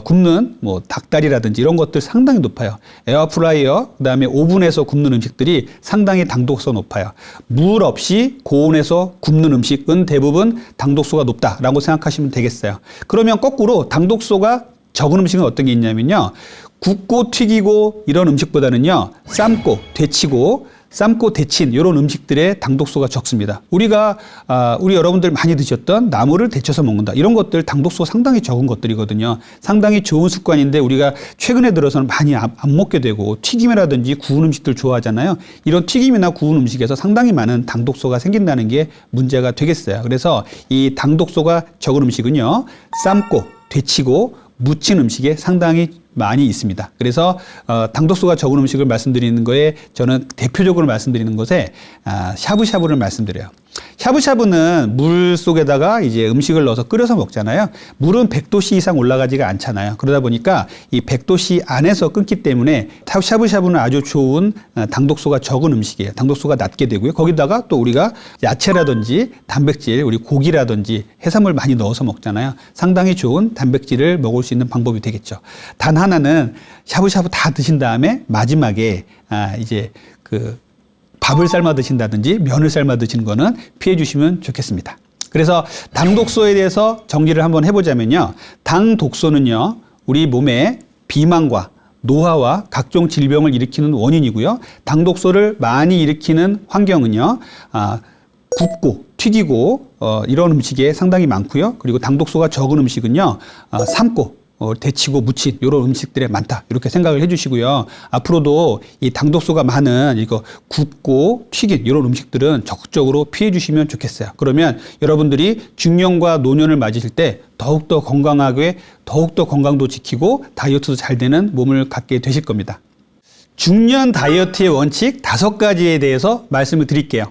굽는 뭐 닭다리라든지 이런 것들 상당히 높아요. 에어프라이어, 그다음에 오븐에서 굽는 음식들이 상당히 당독소가 높아요. 물 없이 고온에서 굽는 음식은 대부분 당독소가 높다라고 생각하시면 되겠어요. 그러면 거꾸로 당독소가 적은 음식은 어떤 게 있냐면요, 굽고 튀기고 이런 음식보다는요, 삶고 데친 이런 음식들의 당독소가 적습니다. 우리 여러분들 많이 드셨던 나물을 데쳐서 먹는다, 이런 것들 당독소가 상당히 적은 것들이거든요. 상당히 좋은 습관인데 우리가 최근에 들어서는 많이 안 먹게 되고, 튀김이라든지 구운 음식들 좋아하잖아요. 이런 튀김이나 구운 음식에서 상당히 많은 당독소가 생긴다는 게 문제가 되겠어요. 그래서 이 당독소가 적은 음식은요, 삶고 데치고 무친 음식에 상당히 많이 있습니다. 그래서 당독소가 적은 음식을 말씀드리는 거에 저는 대표적으로 말씀드리는 것에 샤브샤브를 말씀드려요. 샤브샤브는 물 속에다가 이제 음식을 넣어서 끓여서 먹잖아요. 물은 100도씨 이상 올라가지가 않잖아요. 그러다 보니까 이 100도씨 안에서 끓기 때문에 샤브샤브는 아주 좋은 당독소가 적은 음식이에요. 당독소가 낮게 되고요. 거기다가 또 우리가 야채라든지 단백질, 우리 고기라든지 해산물 많이 넣어서 먹잖아요. 상당히 좋은 단백질을 먹을 수 있는 방법이 되겠죠. 단 하나는 샤브샤브 다 드신 다음에 마지막에 이제 밥을 삶아 드신다든지 면을 삶아 드시는 거는 피해 주시면 좋겠습니다. 그래서 당독소에 대해서 정리를 한번 해보자면요, 당독소는요, 우리 몸에 비만과 노화와 각종 질병을 일으키는 원인이고요. 당독소를 많이 일으키는 환경은요, 굽고 튀기고 이런 음식에 상당히 많고요. 그리고 당독소가 적은 음식은요, 삶고 데치고 무친 이런 음식들에 많다, 이렇게 생각을 해주시고요. 앞으로도 이 당독소가 많은 이거 굽고 튀긴 이런 음식들은 적극적으로 피해 주시면 좋겠어요. 그러면 여러분들이 중년과 노년을 맞으실 때 더욱더 건강하게, 더욱더 건강도 지키고 다이어트도 잘 되는 몸을 갖게 되실 겁니다. 중년 다이어트의 원칙 5가지에 대해서 말씀을 드릴게요.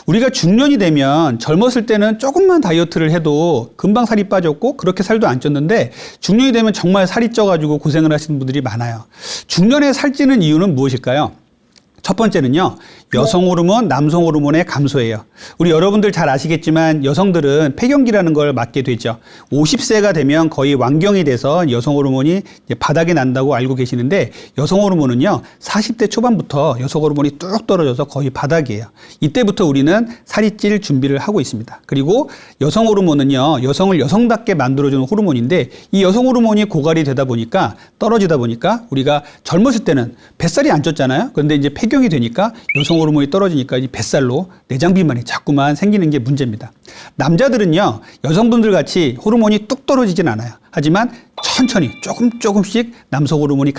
우리가 중년이 되면 젊었을 때는 조금만 다이어트를 해도 금방 살이 빠졌고 그렇게 살도 안 쪘는데, 중년이 되면 정말 살이 쪄가지고 고생을 하시는 분들이 많아요. 중년에 살찌는 이유는 무엇일까요? 첫 번째는요, 여성 호르몬, 남성 호르몬의 감소예요. 우리 여러분들 잘 아시겠지만 여성들은 폐경기라는 걸 맞게 되죠. 50세가 되면 거의 완경이 돼서 여성 호르몬이 이제 바닥에 난다고 알고 계시는데, 여성 호르몬은요, 40대 초반부터 여성 호르몬이 뚝 떨어져서 거의 바닥이에요. 이때부터 우리는 살이 찔 준비를 하고 있습니다. 그리고 여성 호르몬은요, 여성을 여성답게 만들어주는 호르몬인데, 이 여성 호르몬이 고갈이 되다 보니까, 떨어지다 보니까 우리가 젊었을 때는 뱃살이 안 쪘잖아요. 그런데 이제 폐경이 되니까 여성 호르몬이 떨어지니까 이 뱃살로 내장 비만이 자꾸만 생기는 게 문제입니다. 남자들은요, 여성분들 같이 호르몬이 뚝 떨어지진 않아요. 하지만 천천히 조금씩 남성 호르몬이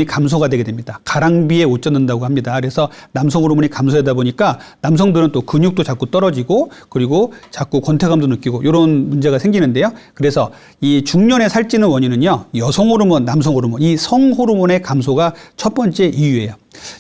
감소가 되게 됩니다. 가랑비에 옷 젖는다고 합니다. 그래서 남성 호르몬이 감소하다 보니까 남성들은 또 근육도 자꾸 떨어지고, 그리고 자꾸 권태감도 느끼고 이런 문제가 생기는데요. 그래서 이 중년에 살찌는 원인은요, 여성 호르몬, 남성 호르몬, 이 성 호르몬의 감소가 첫 번째 이유예요.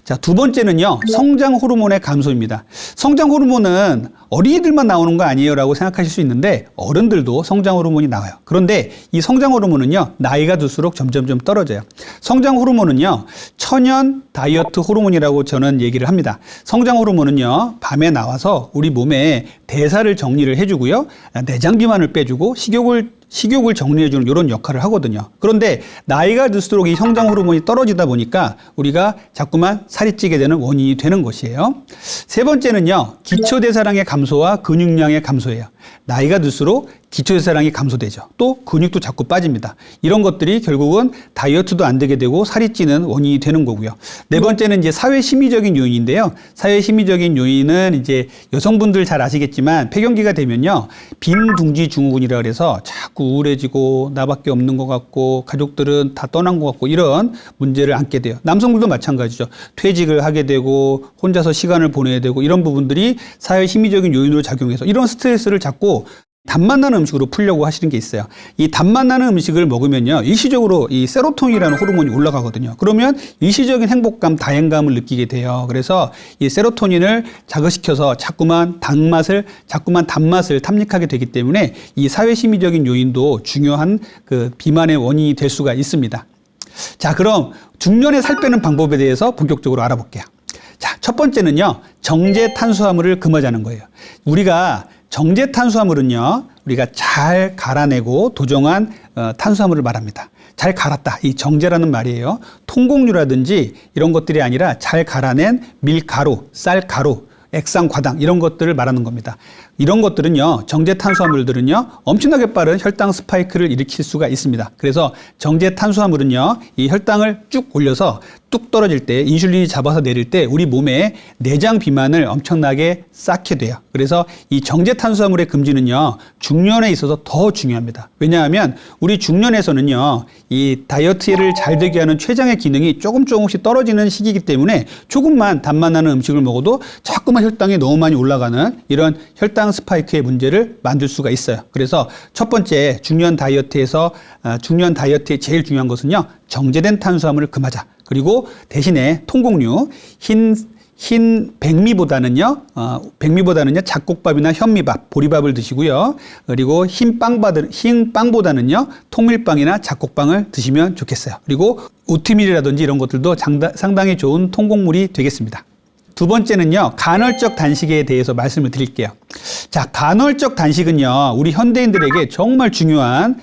자, 두 번째는요, 성장 호르몬의 감소입니다. 성장 호르몬은 어린이들만 나오는 거 아니에요 라고 생각하실 수 있는데, 어른들도 성장 호르몬이 나와요. 그런데 이 성장 호르몬은요, 나이가 들수록 점점 떨어져요. 성장 호르몬은요, 천연 다이어트 호르몬이라고 저는 얘기를 합니다. 성장 호르몬은요, 밤에 나와서 우리 몸에 대사를 정리를 해주고요, 내장 비만을 빼주고 식욕을 정리해주는 이런 역할을 하거든요. 그런데 나이가 들수록 이 성장 호르몬이 떨어지다 보니까 우리가 자꾸만 살이 찌게 되는 원인이 되는 것이에요. 세 번째는요, 기초대사량의 감소와 근육량의 감소예요. 나이가 들수록 기초대사량이 감소되죠. 또 근육도 자꾸 빠집니다. 이런 것들이 결국은 다이어트도 안 되게 되고 살이 찌는 원인이 되는 거고요. 네 번째는 이제 사회 심리적인 요인인데요. 사회 심리적인 요인은 이제 여성분들 잘 아시겠지만 폐경기가 되면요, 빈둥지 증후군이라 그래서 자꾸 우울해지고 나밖에 없는 것 같고 가족들은 다 떠난 것 같고 이런 문제를 안게 돼요. 남성들도 마찬가지죠. 퇴직을 하게 되고 혼자서 시간을 보내야 되고 이런 부분들이 사회 심리적인 요인으로 작용해서 이런 스트레스를 자꾸 단맛 나는 음식으로 풀려고 하시는 게 있어요. 이 단맛 나는 음식을 먹으면요, 일시적으로 이 세로토닌이라는 호르몬이 올라가거든요. 그러면 일시적인 행복감, 다행감을 느끼게 돼요. 그래서 이 세로토닌을 자극시켜서 자꾸만 단맛을 탐닉하게 되기 때문에 이 사회심리적인 요인도 중요한 그 비만의 원인이 될 수가 있습니다. 자, 그럼 중년에 살 빼는 방법에 대해서 본격적으로 알아볼게요. 자, 첫 번째는요, 정제 탄수화물을 금하자는 거예요. 우리가 정제 탄수화물은요, 우리가 잘 갈아내고 도정한 탄수화물을 말합니다. 잘 갈았다. 이 정제라는 말이에요. 통곡류라든지 이런 것들이 아니라 잘 갈아낸 밀가루, 쌀가루, 액상과당 이런 것들을 말하는 겁니다. 이런 것들은요, 정제 탄수화물들은요, 엄청나게 빠른 혈당 스파이크를 일으킬 수가 있습니다. 그래서 정제 탄수화물은요, 이 혈당을 쭉 올려서 뚝 떨어질 때, 인슐린이 잡아서 내릴 때 우리 몸에 내장 비만을 엄청나게 쌓게 돼요. 그래서 이 정제 탄수화물의 금지는요, 중년에 있어서 더 중요합니다. 왜냐하면 우리 중년에서는요, 이 다이어트를 잘 되게 하는 췌장의 기능이 조금씩 떨어지는 시기이기 때문에 조금만 단맛 나는 음식을 먹어도 자꾸만 혈당이 너무 많이 올라가는 이런 혈당 스파이크의 문제를 만들 수가 있어요. 그래서 첫 번째 중년 다이어트의 제일 중요한 것은요, 정제된 탄수화물을 금하자. 그리고 대신에 통곡류, 흰 백미보다는요, 잡곡밥이나 현미밥, 보리밥을 드시고요. 그리고 흰 빵보다는요, 통밀빵이나 잡곡빵을 드시면 좋겠어요. 그리고 오트밀이라든지 이런 것들도 상당히 좋은 통곡물이 되겠습니다. 두 번째는요, 간헐적 단식에 대해서 말씀을 드릴게요. 자, 간헐적 단식은요, 우리 현대인들에게 정말 중요한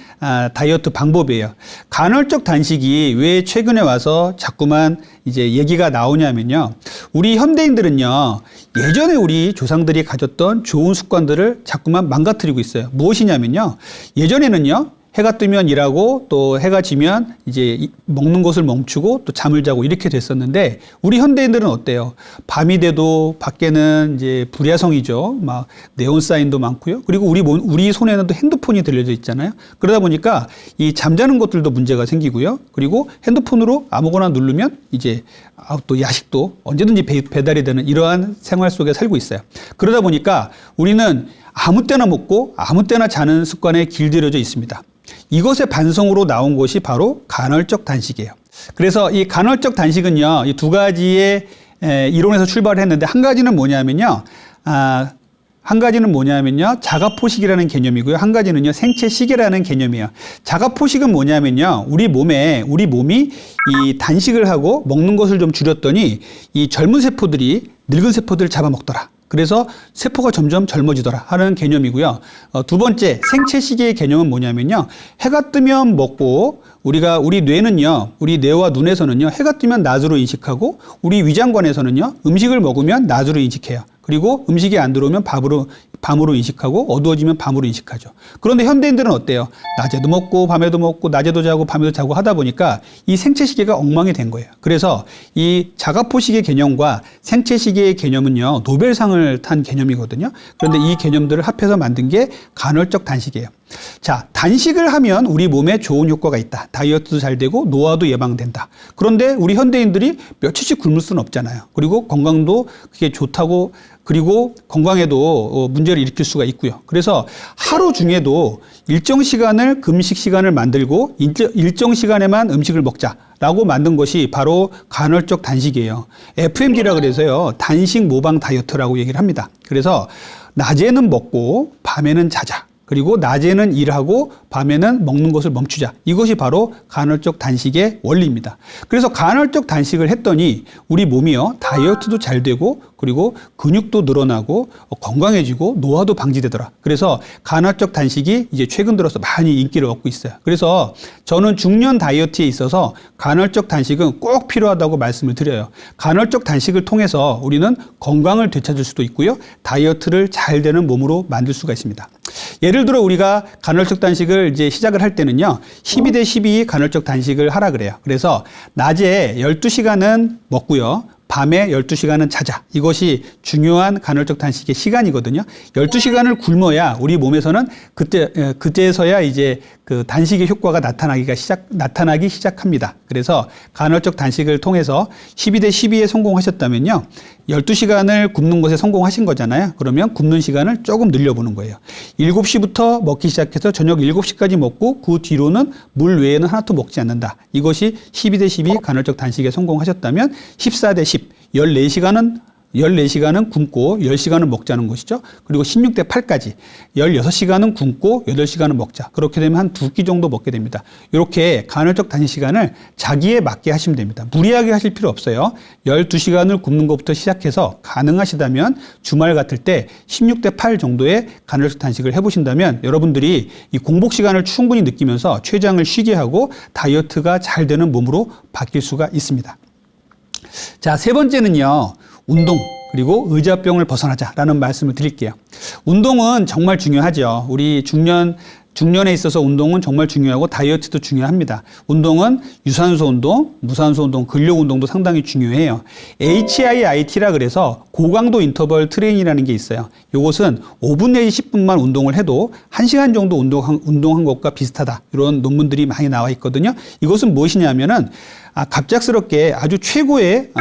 다이어트 방법이에요. 간헐적 단식이 왜 최근에 와서 자꾸만 이제 얘기가 나오냐면요, 우리 현대인들은요, 예전에 우리 조상들이 가졌던 좋은 습관들을 자꾸만 망가뜨리고 있어요. 무엇이냐면요, 예전에는요, 해가 뜨면 일하고 또 해가 지면 이제 먹는 것을 멈추고 또 잠을 자고 이렇게 됐었는데, 우리 현대인들은 어때요? 밤이 돼도 밖에는 이제 불야성이죠. 막 네온사인도 많고요. 그리고 우리 손에는 또 핸드폰이 들려져 있잖아요. 그러다 보니까 이 잠자는 것들도 문제가 생기고요. 그리고 핸드폰으로 아무거나 누르면 이제 또 야식도 언제든지 배달이 되는 이러한 생활 속에 살고 있어요. 그러다 보니까 우리는 아무 때나 먹고 아무 때나 자는 습관에 길들여져 있습니다. 이것의 반성으로 나온 것이 바로 간헐적 단식이에요. 그래서 이 간헐적 단식은요, 이 두 가지의 이론에서 출발을 했는데, 한 가지는 뭐냐면요, 자가포식이라는 개념이고요. 한 가지는요, 생체시계라는 개념이에요. 자가포식은 뭐냐면요, 우리 몸이 이 단식을 하고 먹는 것을 좀 줄였더니 이 젊은 세포들이 늙은 세포들을 잡아먹더라. 그래서 세포가 점점 젊어지더라 하는 개념이고요. 두 번째, 생체시계의 개념은 뭐냐면요, 해가 뜨면 먹고 우리 뇌와 눈에서는요, 해가 뜨면 낮으로 인식하고 우리 위장관에서는요, 음식을 먹으면 낮으로 인식해요. 그리고 음식이 안 들어오면 밤으로 인식하고 어두워지면 밤으로 인식하죠. 그런데 현대인들은 어때요? 낮에도 먹고 밤에도 먹고 낮에도 자고 밤에도 자고 하다 보니까 이 생체시계가 엉망이 된 거예요. 그래서 이 자가포식의 개념과 생체시계의 개념은요, 노벨상을 탄 개념이거든요. 그런데 이 개념들을 합해서 만든 게 간헐적 단식이에요. 자, 단식을 하면 우리 몸에 좋은 효과가 있다. 다이어트도 잘 되고 노화도 예방된다. 그런데 우리 현대인들이 며칠씩 굶을 수는 없잖아요. 그리고 건강도 그게 좋다고, 그리고 건강에도 문제를 일으킬 수가 있고요. 그래서 하루 중에도 일정 시간을 금식 시간을 만들고 일정 시간에만 음식을 먹자라고 만든 것이 바로 간헐적 단식이에요. FMD라 그래서요, 단식 모방 다이어트라고 얘기를 합니다. 그래서 낮에는 먹고 밤에는 자자. 그리고 낮에는 일하고 밤에는 먹는 것을 멈추자. 이것이 바로 간헐적 단식의 원리입니다. 그래서 간헐적 단식을 했더니 우리 몸이요, 다이어트도 잘 되고 그리고 근육도 늘어나고 건강해지고 노화도 방지되더라. 그래서 간헐적 단식이 이제 최근 들어서 많이 인기를 얻고 있어요. 그래서 저는 중년 다이어트에 있어서 간헐적 단식은 꼭 필요하다고 말씀을 드려요. 간헐적 단식을 통해서 우리는 건강을 되찾을 수도 있고요, 다이어트를 잘 되는 몸으로 만들 수가 있습니다. 예를 들어 우리가 간헐적 단식을 이제 시작을 할 때는요, 12대 12 간헐적 단식을 하라 그래요. 그래서 낮에 12시간은 먹고요, 밤에 12시간은 자자. 이것이 중요한 간헐적 단식의 시간이거든요. 12시간을 굶어야 우리 몸에서는 그때서야 이제 그 단식의 효과가 나타나기 시작합니다. 그래서 간헐적 단식을 통해서 12대 12에 성공하셨다면요. 12시간을 굶는 것에 성공하신 거잖아요. 그러면 굶는 시간을 조금 늘려보는 거예요. 7시부터 먹기 시작해서 저녁 7시까지 먹고 그 뒤로는 물 외에는 하나도 먹지 않는다. 이것이 12대 12 간헐적 단식에 성공하셨다면 14대 10, 14시간은 굶고 10시간은 먹자는 것이죠. 그리고 16대 8까지 16시간은 굶고 8시간은 먹자. 그렇게 되면 한 2끼 정도 먹게 됩니다. 이렇게 간헐적 단식 시간을 자기에 맞게 하시면 됩니다. 무리하게 하실 필요 없어요. 12시간을 굶는 것부터 시작해서 가능하시다면 주말 같을 때 16대 8 정도의 간헐적 단식을 해보신다면 여러분들이 이 공복 시간을 충분히 느끼면서 췌장을 쉬게 하고 다이어트가 잘 되는 몸으로 바뀔 수가 있습니다. 자, 세 번째는요. 운동 그리고 의자병을 벗어나자라는 말씀을 드릴게요. 운동은 정말 중요하죠. 우리 중년에 있어서 운동은 정말 중요하고 다이어트도 중요합니다. 운동은 유산소 운동, 무산소 운동, 근력 운동도 상당히 중요해요. HIIT라 그래서 고강도 인터벌 트레이닝이라는 게 있어요. 이것은 5분 내지 10분만 운동을 해도 1시간 정도 운동한 것과 비슷하다. 이런 논문들이 많이 나와 있거든요. 이것은 무엇이냐면은 갑작스럽게 아주 최고의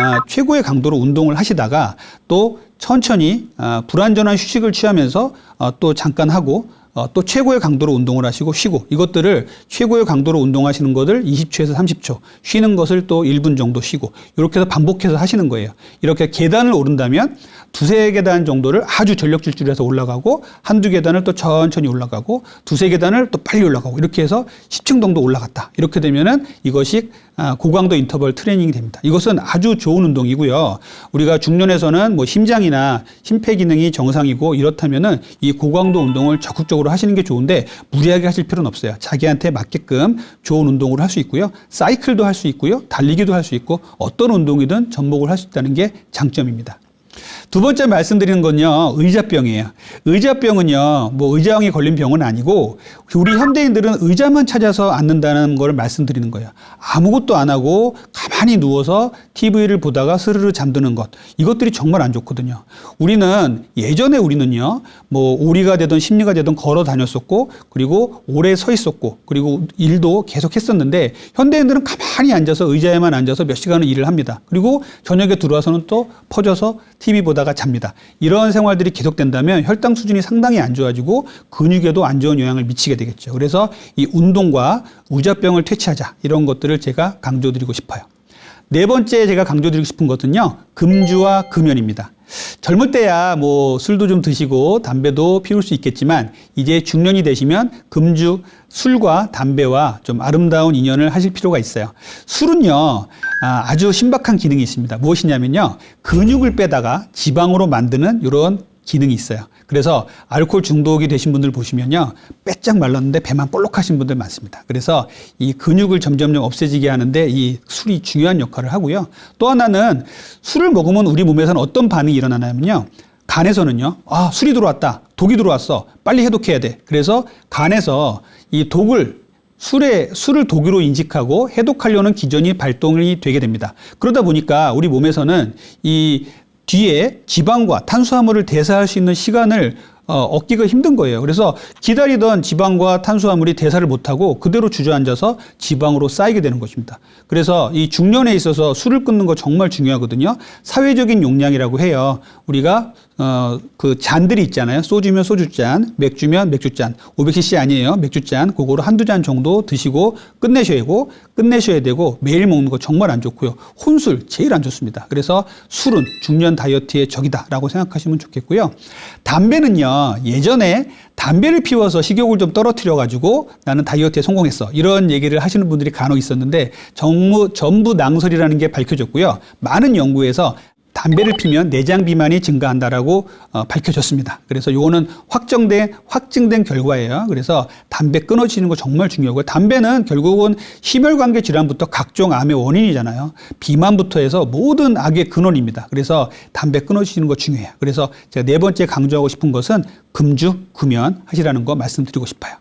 강도로 운동을 하시다가 또 천천히 불완전한 휴식을 취하면서 또 잠깐 하고 또 최고의 강도로 운동을 하시고 쉬고 이것들을 최고의 강도로 운동하시는 것을 20초에서 30초 쉬는 것을 또 1분 정도 쉬고 이렇게 해서 반복해서 하시는 거예요. 이렇게 계단을 오른다면 두세 계단 정도를 아주 전력 질주해서 올라가고 한두 계단을 또 천천히 올라가고 두세 계단을 또 빨리 올라가고 이렇게 해서 10층 정도 올라갔다. 이렇게 되면은 이것이 고강도 인터벌 트레이닝이 됩니다. 이것은 아주 좋은 운동이고요. 우리가 중년에서는 뭐 심장이나 심폐기능이 정상이고 이렇다면은 이 고강도 운동을 적극적으로 하시는 게 좋은데 무리하게 하실 필요는 없어요. 자기한테 맞게끔 좋은 운동을 할 수 있고요. 사이클도 할 수 있고요. 달리기도 할 수 있고 어떤 운동이든 접목을 할 수 있다는 게 장점입니다. 두 번째 말씀드리는 건요, 의자병이에요. 의자병은요, 뭐 의자왕이 걸린 병은 아니고 우리 현대인들은 의자만 찾아서 앉는다는 걸 말씀드리는 거예요. 아무것도 안 하고 가만히 누워서 TV를 보다가 스르르 잠드는 것. 이것들이 정말 안 좋거든요. 예전에 우리는요, 뭐 오리가 되든 심리가 되든 걸어 다녔었고 그리고 오래 서 있었고 그리고 일도 계속 했었는데 현대인들은 가만히 앉아서 의자에만 앉아서 몇 시간은 일을 합니다. 그리고 저녁에 들어와서는 또 퍼져서 TV 보다가 잡니다. 이런 생활들이 계속된다면 혈당 수준이 상당히 안 좋아지고 근육에도 안 좋은 영향을 미치게 되겠죠. 그래서 이 운동과 의자병을 퇴치하자 이런 것들을 제가 강조드리고 싶어요. 네 번째 제가 강조드리고 싶은 것은요, 금주와 금연입니다. 젊을 때야 뭐 술도 좀 드시고 담배도 피울 수 있겠지만 이제 중년이 되시면 술과 담배와 좀 아름다운 인연을 하실 필요가 있어요. 술은요, 아주 신박한 기능이 있습니다. 무엇이냐면요, 근육을 빼다가 지방으로 만드는 이런 기능이 있어요. 그래서 알코올 중독이 되신 분들 보시면요, 빼짝 말랐는데 배만 볼록하신 분들 많습니다. 그래서 이 근육을 점점 없애지게 하는데 이 술이 중요한 역할을 하고요. 또 하나는 술을 먹으면 우리 몸에서는 어떤 반응이 일어나냐면요, 간에서는요, 술이 들어왔다, 독이 들어왔어, 빨리 해독해야 돼. 그래서 간에서 이 술을 독으로 인식하고 해독하려는 기전이 발동이 되게 됩니다. 그러다 보니까 우리 몸에서는 이 뒤에 지방과 탄수화물을 대사할 수 있는 시간을 얻기가 힘든 거예요. 그래서 기다리던 지방과 탄수화물이 대사를 못하고 그대로 주저앉아서 지방으로 쌓이게 되는 것입니다. 그래서 이 중년에 있어서 술을 끊는 거 정말 중요하거든요. 사회적인 용량이라고 해요. 우리가 그 잔들이 있잖아요. 소주면 소주잔, 맥주면 맥주잔, 500cc 아니에요. 맥주잔, 그거로 한두 잔 정도 드시고 끝내셔야 되고 매일 먹는 거 정말 안 좋고요. 혼술 제일 안 좋습니다. 그래서 술은 중년 다이어트의 적이다라고 생각하시면 좋겠고요. 담배는요, 예전에 담배를 피워서 식욕을 좀 떨어뜨려 가지고 나는 다이어트에 성공했어, 이런 얘기를 하시는 분들이 간혹 있었는데 전부 낭설이라는 게 밝혀졌고요. 많은 연구에서 담배를 피면 내장 비만이 증가한다라고 밝혀졌습니다. 그래서 요거는 확증된 결과예요. 그래서 담배 끊어지는 거 정말 중요하고요. 담배는 결국은 심혈관계 질환부터 각종 암의 원인이잖아요. 비만부터 해서 모든 악의 근원입니다. 그래서 담배 끊어지는 거 중요해요. 그래서 제가 네 번째 강조하고 싶은 것은 금주, 금연 하시라는 거 말씀드리고 싶어요.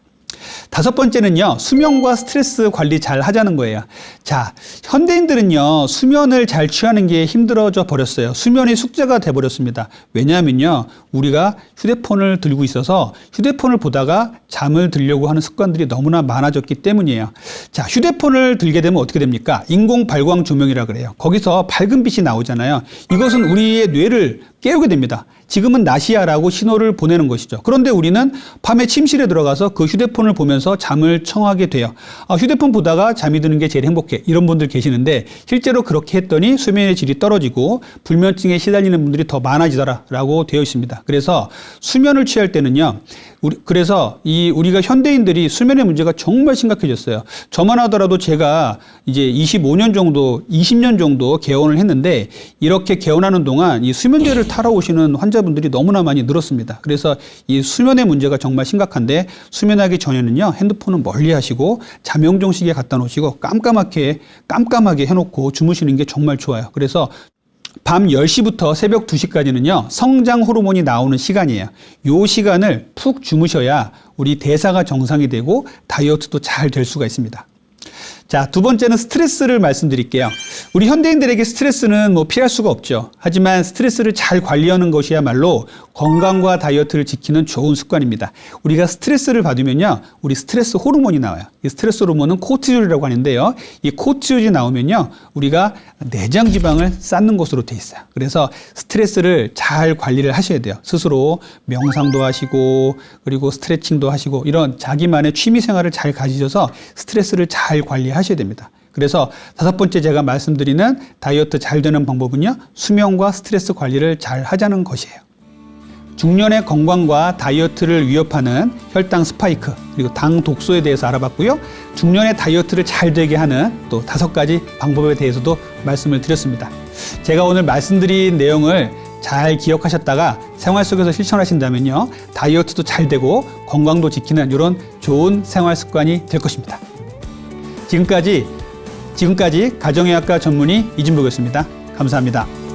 다섯 번째는요, 수면과 스트레스 관리 잘 하자는 거예요. 자, 현대인들은요, 수면을 잘 취하는 게 힘들어져 버렸어요. 수면이 숙제가 돼 버렸습니다. 왜냐하면요, 우리가 휴대폰을 들고 있어서 휴대폰을 보다가 잠을 들려고 하는 습관들이 너무나 많아졌기 때문이에요. 자, 휴대폰을 들게 되면 어떻게 됩니까? 인공 발광 조명이라 그래요. 거기서 밝은 빛이 나오잖아요. 이것은 우리의 뇌를 깨우게 됩니다. 지금은 낮이야라고 신호를 보내는 것이죠. 그런데 우리는 밤에 침실에 들어가서 그 휴대폰을 보면서 잠을 청하게 돼요. 휴대폰 보다가 잠이 드는 게 제일 행복해. 이런 분들 계시는데 실제로 그렇게 했더니 수면의 질이 떨어지고 불면증에 시달리는 분들이 더 많아지더라라고 되어 있습니다. 그래서 수면을 취할 때는요. 우리가 현대인들이 수면의 문제가 정말 심각해졌어요. 저만 하더라도 제가 이제 25년 정도, 20년 정도 개원을 했는데 이렇게 개원하는 동안 이 수면제를 타러 오시는 환자분들이 너무나 많이 늘었습니다. 그래서 이 수면의 문제가 정말 심각한데 수면하기 전에는요, 핸드폰은 멀리 하시고 잠용종 시계 갖다 놓으시고 깜깜하게 해놓고 주무시는 게 정말 좋아요. 그래서 밤 10시부터 새벽 2시까지는요, 성장 호르몬이 나오는 시간이에요. 이 시간을 푹 주무셔야 우리 대사가 정상이 되고 다이어트도 잘 될 수가 있습니다. 자, 두 번째는 스트레스를 말씀드릴게요. 우리 현대인들에게 스트레스는 피할 수가 없죠. 하지만 스트레스를 잘 관리하는 것이야말로 건강과 다이어트를 지키는 좋은 습관입니다. 우리가 스트레스를 받으면요, 우리 스트레스 호르몬이 나와요. 이 스트레스 호르몬은 코르티졸이라고 하는데요. 이 코르티졸이 나오면요, 우리가 내장 지방을 쌓는 것으로 돼 있어요. 그래서 스트레스를 잘 관리를 하셔야 돼요. 스스로 명상도 하시고, 그리고 스트레칭도 하시고, 이런 자기만의 취미 생활을 잘 가지셔서 스트레스를 잘 관리하셔야 됩니다. 그래서 다섯 번째 제가 말씀드리는 다이어트 잘 되는 방법은요, 수면과 스트레스 관리를 잘 하자는 것이에요. 중년의 건강과 다이어트를 위협하는 혈당 스파이크, 그리고 당 독소에 대해서 알아봤고요. 중년의 다이어트를 잘 되게 하는 또 5가지 방법에 대해서도 말씀을 드렸습니다. 제가 오늘 말씀드린 내용을 잘 기억하셨다가 생활 속에서 실천하신다면요, 다이어트도 잘 되고 건강도 지키는 이런 좋은 생활 습관이 될 것입니다. 지금까지 가정의학과 전문의 이진복이었습니다. 감사합니다.